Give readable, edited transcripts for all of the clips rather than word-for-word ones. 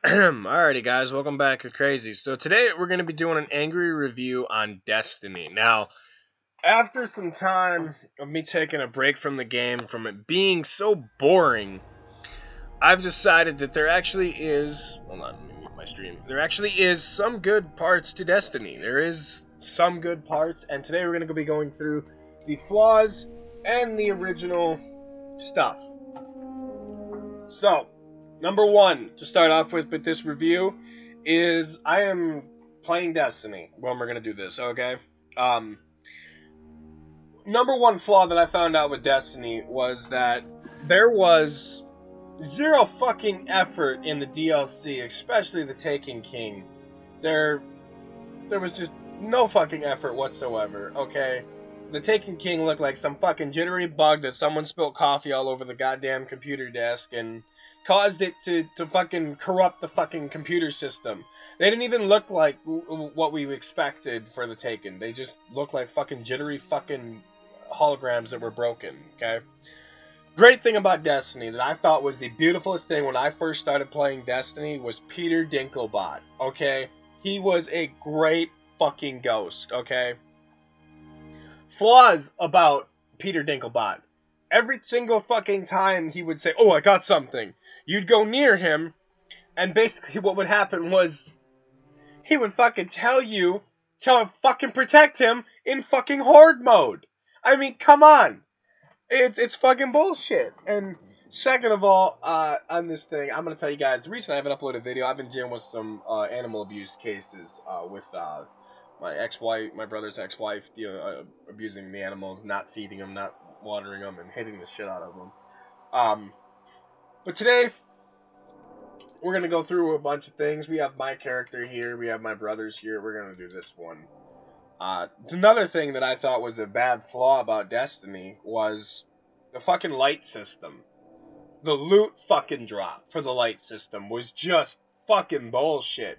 Alrighty, guys, welcome back to Crazy. So today we're going to be doing an angry review on Destiny. Now, after some time of me taking a break from the game, from it being so boring, I've decided that there actually is. Hold on, let me mute my stream. There actually is some good parts to Destiny. There is some good parts, and today we're going to be going through the flaws and the original stuff. So, number one to start off with this review is I am playing Destiny when we're going to do this, okay? Number one flaw that I found out with Destiny was that there was zero fucking effort in the DLC, especially the Taken King. There was just no fucking effort whatsoever, okay? The Taken King looked like some fucking jittery bug that someone spilled coffee all over the goddamn computer desk and caused it to fucking corrupt the fucking computer system. They didn't even look like what we expected for the Taken. They just looked like fucking jittery fucking holograms that were broken, okay? Great thing about Destiny that I thought was the beautifulest thing when I first started playing Destiny was Peter Dinklebot, okay? He was a great fucking ghost, okay? Flaws about Peter Dinklebot. Every single fucking time he would say, "Oh, I got something," you'd go near him, and basically what would happen was he would fucking tell you to fucking protect him in fucking horde mode. I mean, come on. It's fucking bullshit. And second of all, on this thing, I'm going to tell you guys, the reason I haven't uploaded a video, I've been dealing with some animal abuse cases with my ex-wife, my brother's ex-wife, abusing the animals, not feeding them, not watering them, and hitting the shit out of them. But today, we're going to go through a bunch of things. We have my character here, we have my brother's here, we're going to do this one. Another thing that I thought was a bad flaw about Destiny was the fucking light system. The loot fucking drop for the light system was just fucking bullshit.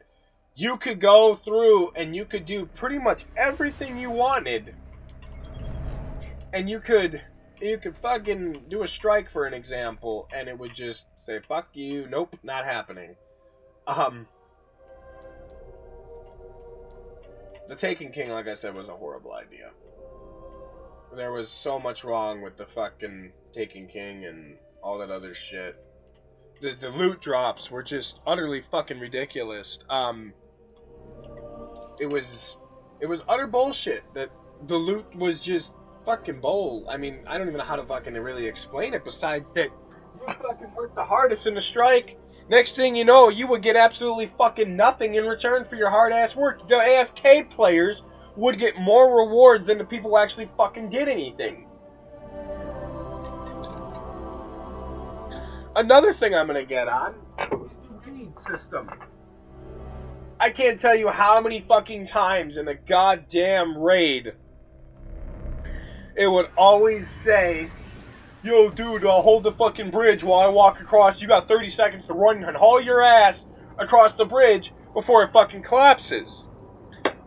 You could go through and you could do pretty much everything you wanted. And you could fucking do a strike, for an example, and it would just say, "Fuck you, nope, not happening." The Taken King, like I said, was a horrible idea. There was so much wrong with the fucking Taken King and all that other shit. The loot drops were just utterly fucking ridiculous. It was utter bullshit that the loot was just fucking bull. I mean, I don't even know how to fucking really explain it besides that you fucking worked the hardest in the strike. Next thing you know, you would get absolutely fucking nothing in return for your hard-ass work. The AFK players would get more rewards than the people who actually fucking did anything. Another thing I'm gonna get on is the raid system. I can't tell you how many fucking times in the goddamn raid it would always say, "Yo, dude, hold the fucking bridge while I walk across. You got 30 seconds to run and haul your ass across the bridge before it fucking collapses."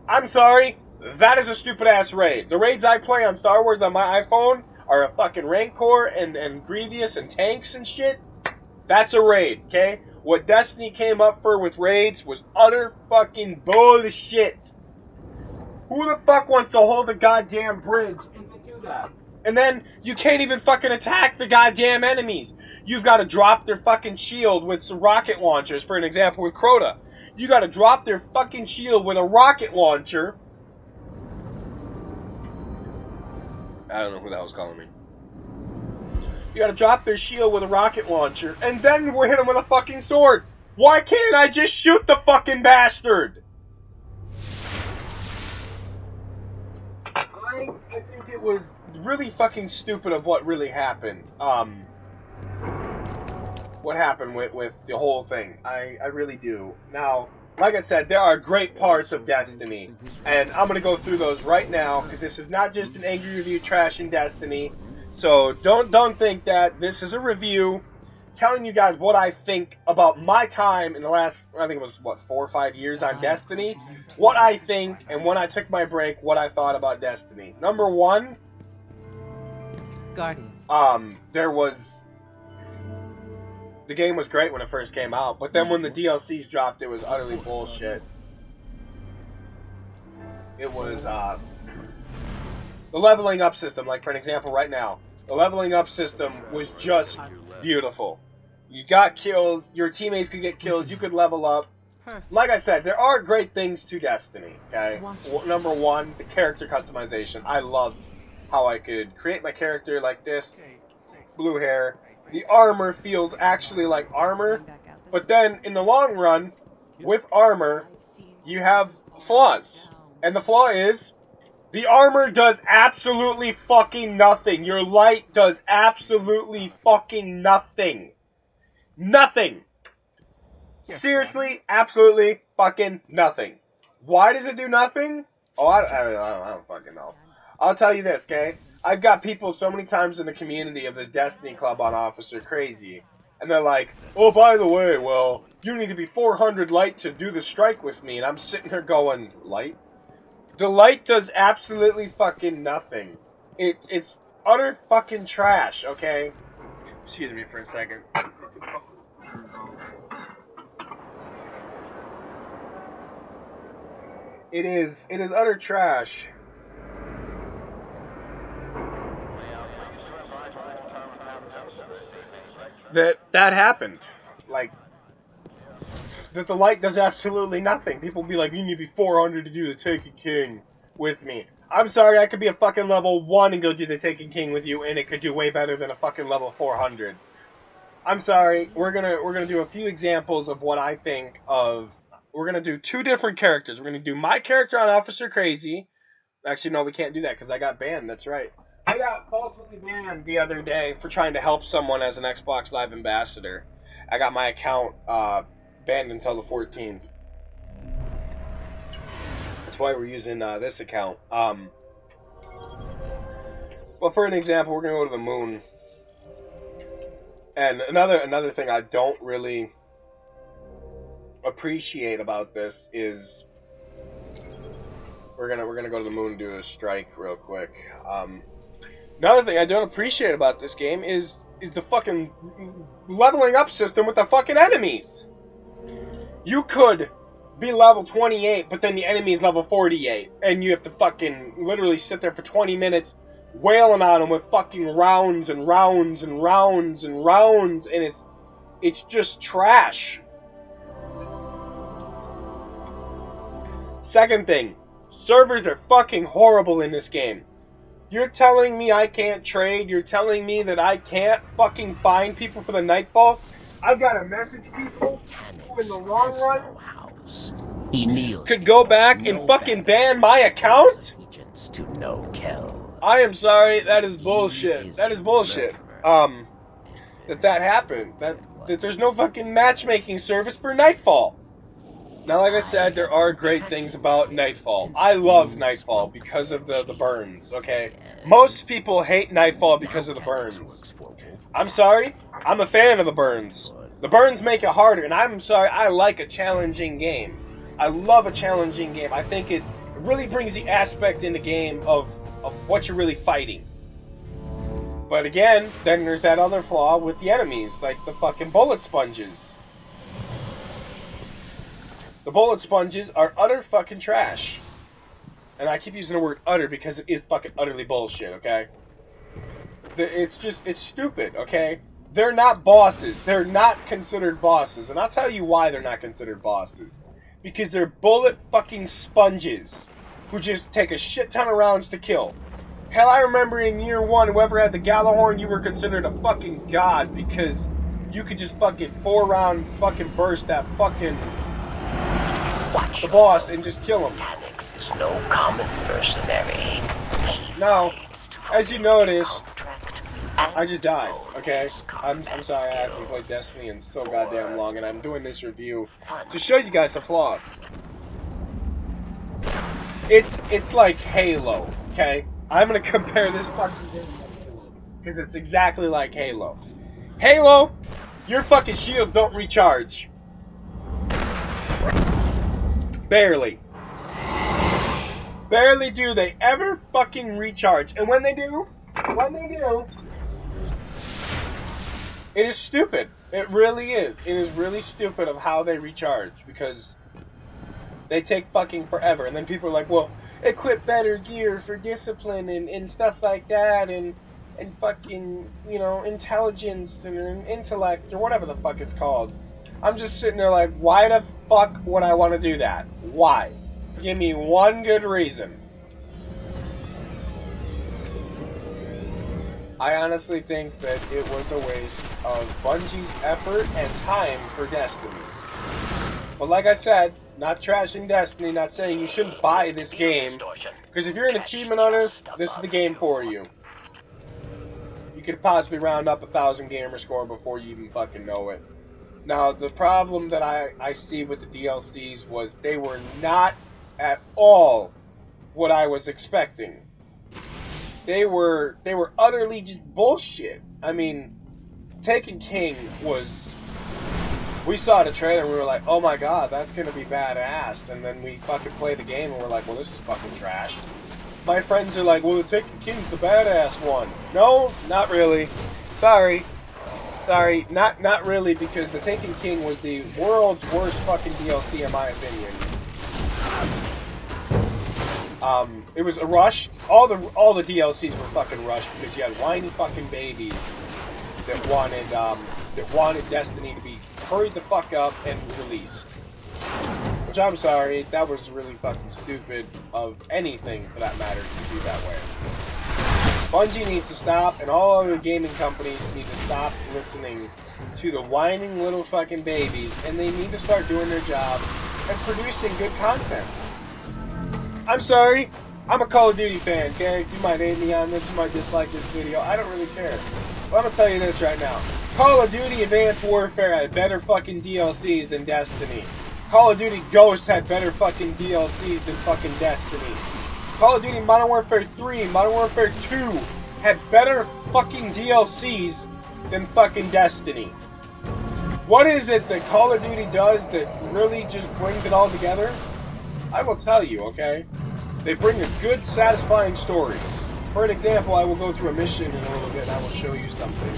I'm sorry, that is a stupid-ass raid. The raids I play on Star Wars on my iPhone are a fucking Rancor and Grievous and tanks and shit. That's a raid, okay? What Destiny came up for with raids was utter fucking bullshit. Who the fuck wants to hold a goddamn bridge and to do that? And then you can't even fucking attack the goddamn enemies. You've got to drop their fucking shield with some rocket launchers, for an example with Crota. You got to drop their fucking shield with a rocket launcher. I don't know who the hell's calling me. You got to drop their shield with a rocket launcher, and then we're hit them with a fucking sword. Why can't I just shoot the fucking bastard? I think it was really fucking stupid of what really happened. What happened with the whole thing. I really do. Now, like I said, there are great parts of Destiny, and I'm going to go through those right now, because this is not just an angry review trashing Destiny. So don't think that this is a review telling you guys what I think about my time in the last, I think it was, what, 4 or 5 years on Destiny? What I think, and when I took my break, what I thought about Destiny. Number one, Guardian. there was The game was great when it first came out, but then when the DLCs dropped, it was utterly bullshit. It was, the leveling up system, like for an example right now, the leveling up system was just beautiful. You got kills, your teammates could get kills, you could level up. Like I said, there are great things to Destiny, okay? Number one, the character customization. I love how I could create my character like this, blue hair. The armor feels actually like armor, but then in the long run, with armor, you have flaws. And the flaw is, the armor does absolutely fucking nothing. Your light does absolutely fucking nothing. Nothing. Seriously, absolutely fucking nothing. Why does it do nothing? Oh, I don't fucking know. I'll tell you this, okay? I've got people so many times in the community of this Destiny Club on Officer Crazy, and they're like, oh, by the way, well, you need to be 400 light to do the strike with me, and I'm sitting here going, light? The light does absolutely fucking nothing. It's utter fucking trash, okay? Excuse me for a second. It is utter trash. That happened. Like, that the light does absolutely nothing. People be like, you need to be 400 to do the Taken King with me. I'm sorry, I could be a fucking level 1 and go do the Taken King with you, and it could do way better than a fucking level 400. I'm sorry, we're gonna do a few examples of what I think of. We're gonna do two different characters. We're gonna do my character on Officer Crazy. Actually, no, we can't do that because I got banned. That's right. I got falsely banned the other day for trying to help someone as an Xbox Live ambassador. I got my account banned until the 14th. That's why we're using this account. But for an example, we're gonna go to the moon. And another thing I don't really appreciate about this is we're gonna go to the moon and do a strike real quick. Another thing I don't appreciate about this game is the fucking leveling up system with the fucking enemies. You could be level 28, but then the enemy is level 48, and you have to fucking literally sit there for 20 minutes wailing on them with fucking rounds and rounds and rounds and rounds, and it's just trash. Second thing, servers are fucking horrible in this game. You're telling me I can't trade? You're telling me that I can't fucking find people for the Nightfall? I've got to message people who in the long run could go back and fucking ban my account? I am sorry, that is bullshit. That is bullshit. That happened. That there's no fucking matchmaking service for Nightfall. Now, like I said, there are great things about Nightfall. I love Nightfall because of the burns, okay? Most people hate Nightfall because of the burns. I'm sorry, I'm a fan of the burns. The burns make it harder, and I'm sorry, I like a challenging game. I love a challenging game. I think it really brings the aspect in the game of what you're really fighting. But again, then there's that other flaw with the enemies, like the fucking bullet sponges. The bullet sponges are utter fucking trash. And I keep using the word utter because it is fucking utterly bullshit, okay? It's stupid, okay? They're not bosses. They're not considered bosses. And I'll tell you why they're not considered bosses. Because they're bullet fucking sponges who just take a shit ton of rounds to kill. Hell, I remember in year 1, whoever had the Gjallarhorn, you were considered a fucking god because you could just fucking 4-round fucking burst that fucking the boss and just kill him. Taniks is no common mercenary. Now, as you notice, I just died, okay? I'm sorry I haven't played Destiny in so goddamn long, and I'm doing this review to show you guys the flaws. It's like Halo, okay? I'm gonna compare this fucking game to Halo, because it's exactly like Halo. Halo, your fucking shields don't recharge. Barely. Barely do they ever fucking recharge. And when they do, it is stupid. It really is. It is really stupid of how they recharge, because they take fucking forever. And then people are like, well, equip better gear for discipline and stuff like that, and fucking, you know, intelligence and intellect, or whatever the fuck it's called. I'm just sitting there like, why the fuck would I want to do that? Why? Give me one good reason. I honestly think that it was a waste of Bungie's effort and time for Destiny. But like I said, not trashing Destiny, not saying you shouldn't buy this game, because if you're an achievement hunter, this is the game for you. You could possibly round up 1,000 gamer score before you even fucking know it. Now, the problem that I see with the DLCs was they were not at all what I was expecting. They were utterly just bullshit. I mean, Taken King was... We saw the trailer and we were like, oh my god, that's gonna be badass. And then we fucking played the game and we're like, well, this is fucking trash. My friends are like, well, the Taken King's the badass one. No, not really. Sorry, not really, because the Taken King was the world's worst fucking DLC in my opinion. It was a rush. All the DLCs were fucking rushed because you had whiny fucking babies that wanted Destiny to be hurried the fuck up and released. Which, I'm sorry, that was really fucking stupid of anything for that matter to do that way. Bungie needs to stop, and all other gaming companies need to stop listening to the whining little fucking babies, and they need to start doing their job and producing good content. I'm sorry, I'm a Call of Duty fan, okay? You might hate me on this, you might dislike this video, I don't really care. But I'm gonna tell you this right now. Call of Duty Advanced Warfare had better fucking DLCs than Destiny. Call of Duty Ghost had better fucking DLCs than fucking Destiny. Call of Duty Modern Warfare 3, Modern Warfare 2 had better fucking DLCs than fucking Destiny. What is it that Call of Duty does that really just brings it all together? I will tell you, okay? They bring a good, satisfying story. For an example, I will go through a mission in a little bit and I will show you something.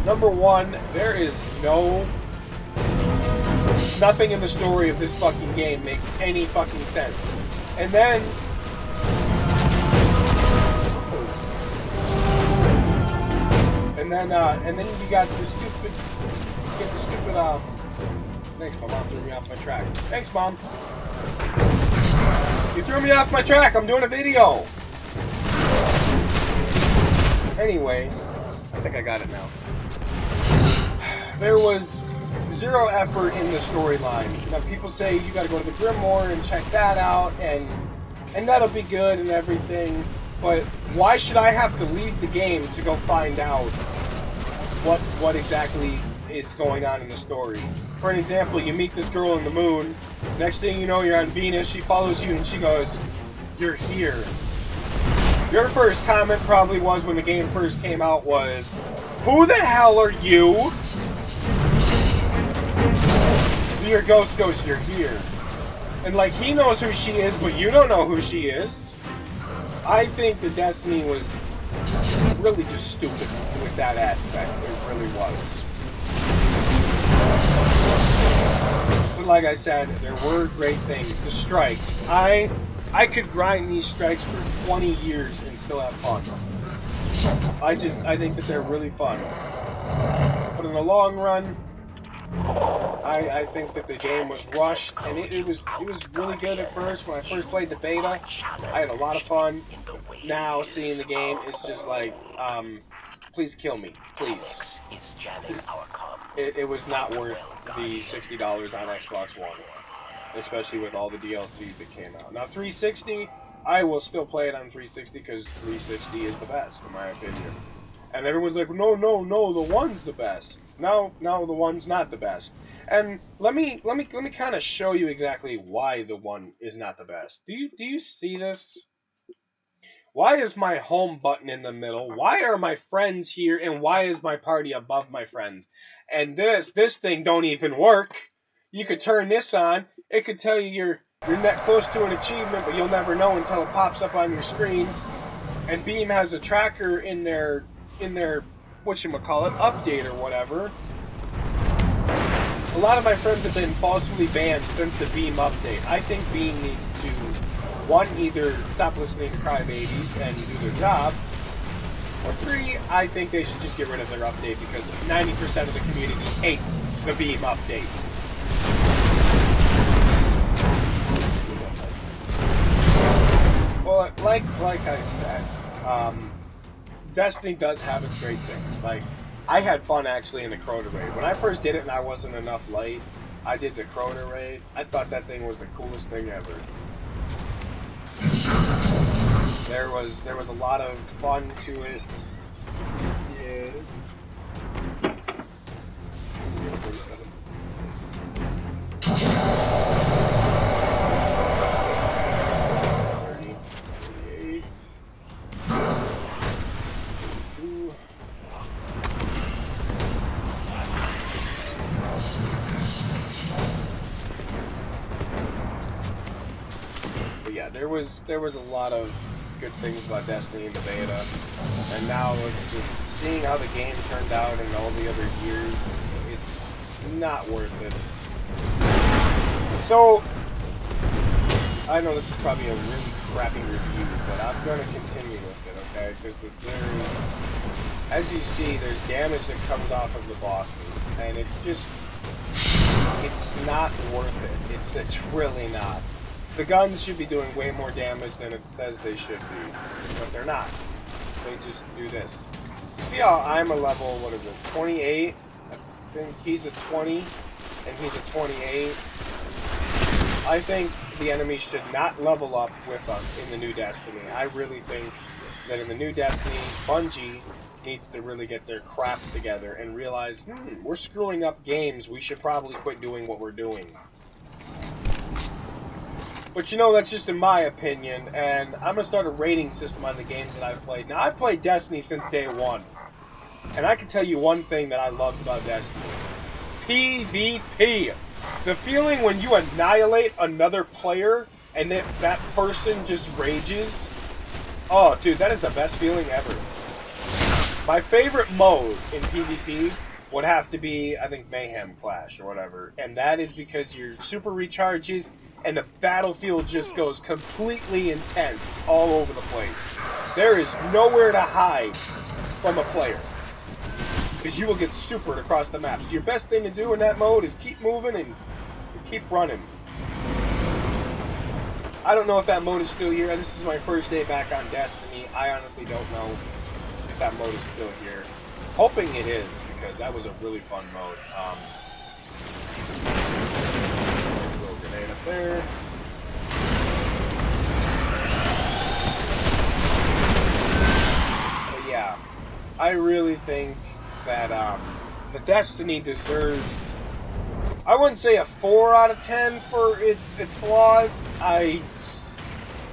Number one, there is nothing in the story of this fucking game makes any fucking sense. And then you got the stupid, thanks, my mom threw me off my track. Thanks, Mom. You threw me off my track, I'm doing a video. Anyway, I think I got it now. There was zero effort in the storyline. Now people say you gotta go to the Grimoire and check that out, and that'll be good and everything, but why should I have to leave the game to go find out what exactly is going on in the story? For an example, you meet this girl on the moon, next thing you know you're on Venus, she follows you and she goes, "You're here." Your first comment probably was, when the game first came out, was, "Who the hell are you?" Your ghost goes, "You're here." And like, he knows who she is, but you don't know who she is. I think that Destiny was really just stupid with that aspect. It really was. But like I said, there were great things. The strikes. I could grind these strikes for 20 years and still have fun. I think that they're really fun. But in the long run, I think that the game was rushed, and it was really good at first. When I first played the beta, I had a lot of fun. Now seeing the game, it's just like, please kill me, please. It was not worth the $60 on Xbox One, especially with all the DLCs that came out. Now 360, I will still play it on 360 because 360 is the best in my opinion. And everyone's like, no, the one's the best. No, the one's not the best. And let me kind of show you exactly why the one is not the best. Do you see this? Why is my home button in the middle? Why are my friends here? And why is my party above my friends? And this thing don't even work. You could turn this on. It could tell you you're net close to an achievement, but you'll never know until it pops up on your screen. And Beam has a tracker in their whatchamacallit, update or whatever. A lot of my friends have been falsely banned since the Beam update. I think Beam needs to, one, either stop listening to crybabies and do their job, or three, I think they should just get rid of their update because 90% of the community hates the Beam update. Well, like I said, Destiny does have its great things. Like, I had fun actually in the Crota raid. When I first did it and I wasn't enough light, I did the Crota raid. I thought that thing was the coolest thing ever. There was a lot of fun to it. Yeah. There was a lot of good things about Destiny in the beta, and now it's just seeing how the game turned out in all the other years, it's not worth it. So, I know this is probably a really crappy review, but I'm going to continue with it, okay? Because as you see, there's damage that comes off of the bosses, and it's just, it's not worth it. It's really not. The guns should be doing way more damage than it says they should be, but they're not. They just do this. See how I'm a level, what is it, 28? I think he's a 20, and he's a 28. I think the enemy should not level up with us in the new Destiny. I really think that in the new Destiny, Bungie needs to really get their crap together and realize, we're screwing up games, we should probably quit doing what we're doing. But you know, that's just in my opinion, and I'm going to start a rating system on the games that I've played. Now, I've played Destiny since day one, and I can tell you one thing that I loved about Destiny. PvP. The feeling when you annihilate another player, and that person just rages. Oh, dude, that is the best feeling ever. My favorite mode in PvP would have to be, I think, Mayhem Clash or whatever, and that is because your super recharges, and the battlefield just goes completely intense all over the place. There is nowhere to hide from a player, because you will get supered across the map. So your best thing to do in that mode is keep moving and keep running. I don't know if that mode is still here. This is my first day back on Destiny. I honestly don't know if that mode is still here. Hoping it is, because that was a really fun mode. Grenade up there. But yeah, I really think that the Destiny deserves, I wouldn't say a 4 out of 10 for its flaws.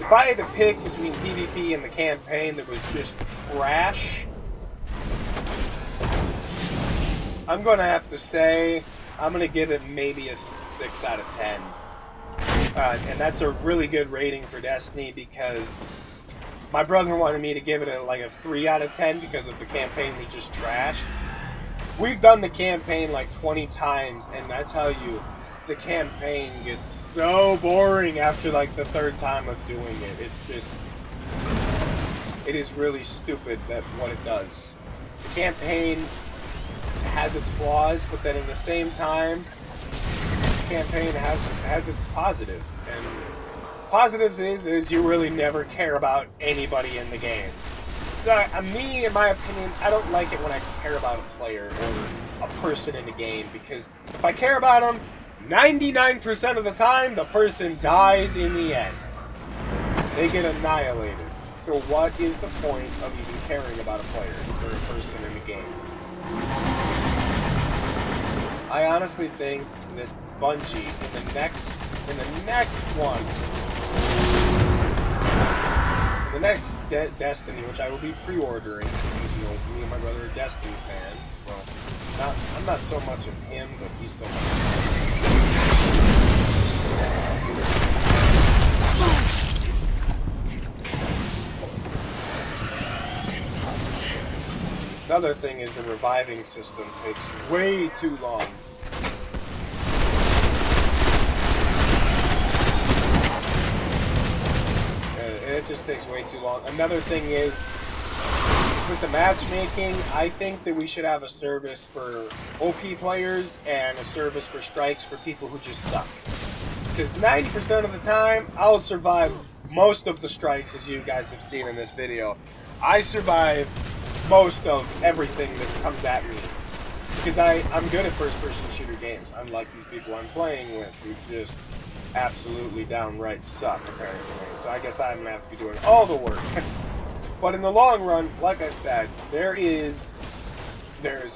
If I had to pick between PvP and the campaign that was just trash, I'm gonna have to say I'm gonna give it maybe a 6 out of 10. And that's a really good rating for Destiny, because my brother wanted me to give it like a 3 out of 10 because of the campaign was just trash. We've done the campaign like 20 times, and I tell you, the campaign gets so boring after like the 3rd time of doing it. It's just, it is really stupid that what it does. The campaign has its flaws, but then at the same time, campaign has its positives, and positives is you really never care about anybody in the game. So, me, in my opinion, I don't like it when I care about a player or a person in the game, because if I care about them, 99% of the time, the person dies in the end. They get annihilated. So what is the point of even caring about a player or a person in the game? I honestly think that Bungie, in the next one, the next Destiny, which I will be pre-ordering, because, you know, me and my brother are Destiny fans. Well, I'm not so much of him, but he's so much. Another thing is the reviving system takes way too long. It just takes way too long. Another thing is, with the matchmaking, I think that we should have a service for OP players and a service for strikes for people who just suck. Because 90% of the time, I'll survive most of the strikes, as you guys have seen in this video. I survive most of everything that comes at me. Because I'm good at first-person shooter games, unlike these people I'm playing with, who just absolutely downright suck, apparently. So I guess I'm going to have to be doing all the work. But in the long run, like I said, there's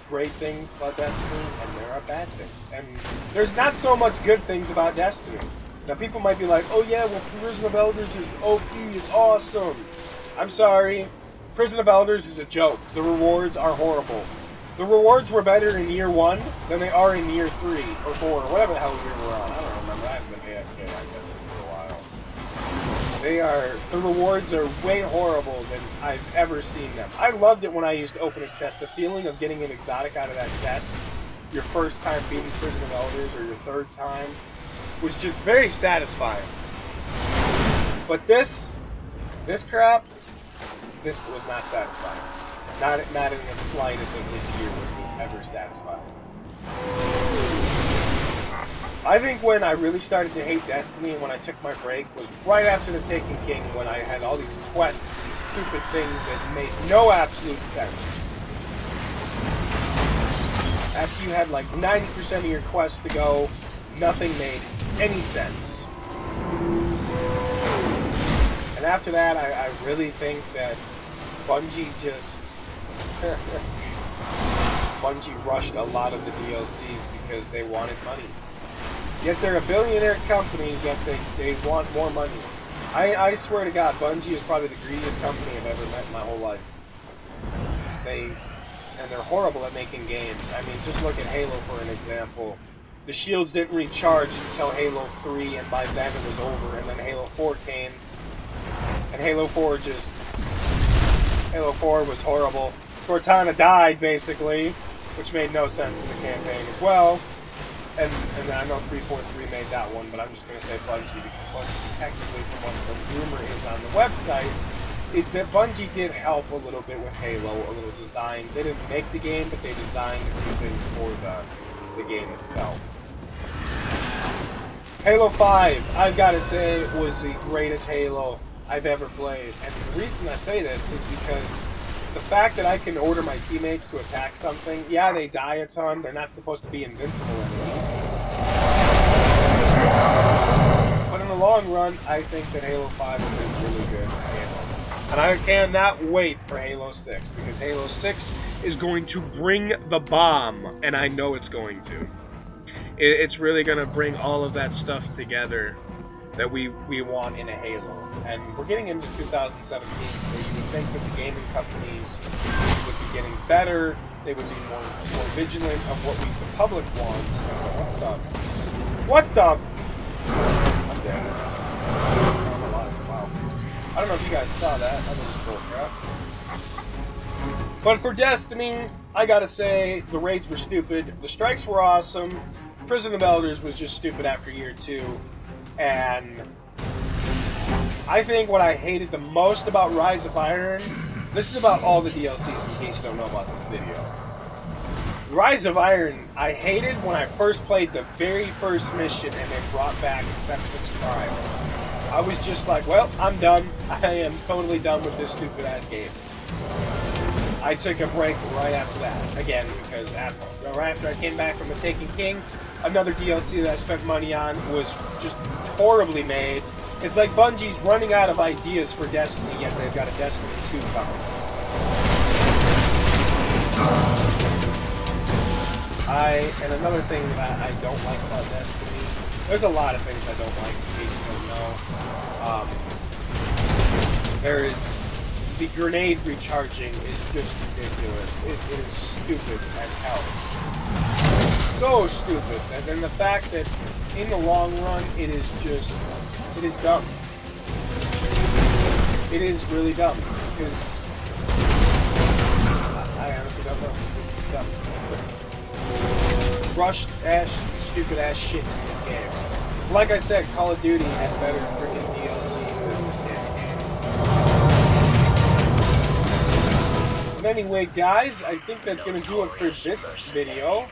great things about Destiny, and there are bad things. And there's not so much good things about Destiny. Now, people might be like, oh yeah, well, Prison of Elders is OP, it's awesome. I'm sorry, Prison of Elders is a joke. The rewards are horrible. The rewards were better in year 1 than they are in year 3 or 4 or whatever the hell year we're on. I don't remember. I haven't been AFK, I guess, for a while. The rewards are way horrible than I've ever seen them. I loved it when I used to open a chest. The feeling of getting an exotic out of that chest, your first time beating Prison of Elders or your third time, was just very satisfying. But this crap, this was not satisfying. Not in the slightest of this year was this ever satisfying. I think when I really started to hate Destiny and when I took my break was right after the Taken King, when I had all these quests, these stupid things that made no absolute sense. After you had like 90% of your quests to go, nothing made any sense. And after that, I really think that Bungie rushed a lot of the DLCs because they wanted money. Yet they're a billionaire company, yet they want more money. I swear to God, Bungie is probably the greediest company I've ever met in my whole life. They're horrible at making games. I mean, just look at Halo for an example. The shields didn't recharge until Halo 3, and by then it was over, and then Halo 4 came, and Halo 4 was horrible. Cortana died, basically, which made no sense in the campaign as well. And I know 343 made that one, but I'm just going to say Bungie, because Bungie, technically, from what the rumor is on the website, is that Bungie did help a little bit with Halo, a little design. They didn't make the game, but they designed a few things for the game itself. Halo 5, I've got to say, was the greatest Halo I've ever played. And the reason I say this is because the fact that I can order my teammates to attack something, yeah, they die a ton, they're not supposed to be invincible anymore. But in the long run, I think that Halo 5 has been really good Halo. And I cannot wait for Halo 6, because Halo 6 is going to bring the bomb, and I know it's going to. It's really going to bring all of that stuff together that we want in a Halo. And we're getting into 2017, so you would think that the gaming companies would be getting better, they would be more vigilant of what the public wants. What the? I'm dead. I'm alive. Wow. I don't know if you guys saw that. That was bull crap. But for Destiny, I gotta say, the raids were stupid, the strikes were awesome, Prison of Elders was just stupid after year 2, and I think what I hated the most about Rise of Iron, this is about all the DLCs in case you don't know about this video. Rise of Iron, I hated when I first played the very first mission and they brought back Infection's Prime. I was just like, well, I'm done. I am totally done with this stupid ass game. I took a break right after that, again, because right after I came back from the Taken King, another DLC that I spent money on was just horribly made. It's like Bungie's running out of ideas for Destiny, yet they've got a Destiny 2 coming. And another thing that I don't like about Destiny, there's a lot of things I don't like, in case you don't know. There is, the grenade recharging is just ridiculous. It is stupid as hell. So stupid. And then the fact that in the long run, it is dumb. It is really dumb. Because I honestly don't rushed ass, stupid ass shit in this game. Like I said, Call of Duty had better freaking DLC than this game. But anyway, guys, I think that's gonna do it for this video.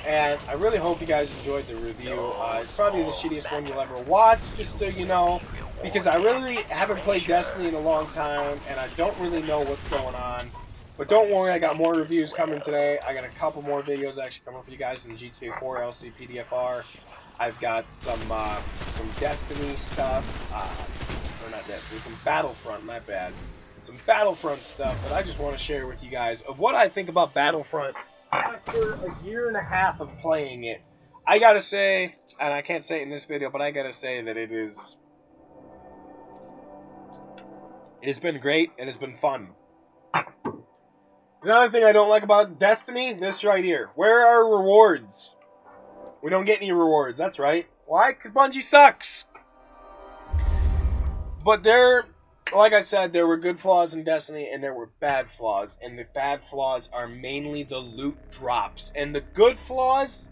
And I really hope you guys enjoyed the review. It's probably the shittiest one you'll ever watch, just so you know. Because I really haven't played Destiny in a long time, and I don't really know what's going on. But don't worry, I got more reviews coming today. I got a couple more videos actually coming for you guys in GTA 4 LC PDFR. I've got some Destiny stuff. Or not Destiny, some Battlefront, my bad. Some Battlefront stuff that I just want to share with you guys of what I think about Battlefront after a year and a half of playing it. I gotta say, and I can't say it in this video, but I gotta say that it's been great, and it's been fun. Another thing I don't like about Destiny, this right here. Where are rewards? We don't get any rewards, that's right. Why? Because Bungie sucks. But like I said, there were good flaws in Destiny, and there were bad flaws. And the bad flaws are mainly the loot drops. And the good flaws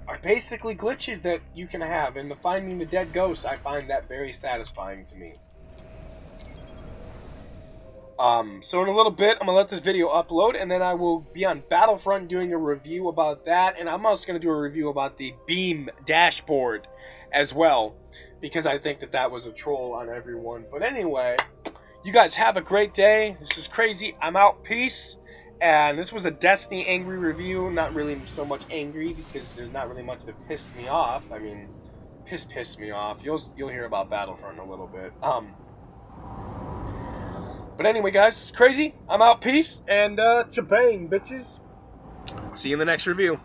are basically glitches that you can have. And the finding the dead ghosts, I find that very satisfying to me. So in a little bit, I'm going to let this video upload, and then I will be on Battlefront doing a review about that, and I'm also going to do a review about the Beam dashboard as well, because I think that was a troll on everyone. But anyway, you guys have a great day. This is crazy. I'm out. Peace. And this was a Destiny angry review. Not really so much angry, because there's not really much that pissed me off. I mean, pissed me off. You'll hear about Battlefront in a little bit. But anyway, guys, it's crazy. I'm out. Peace. And, cha-bang, bitches. See you in the next review.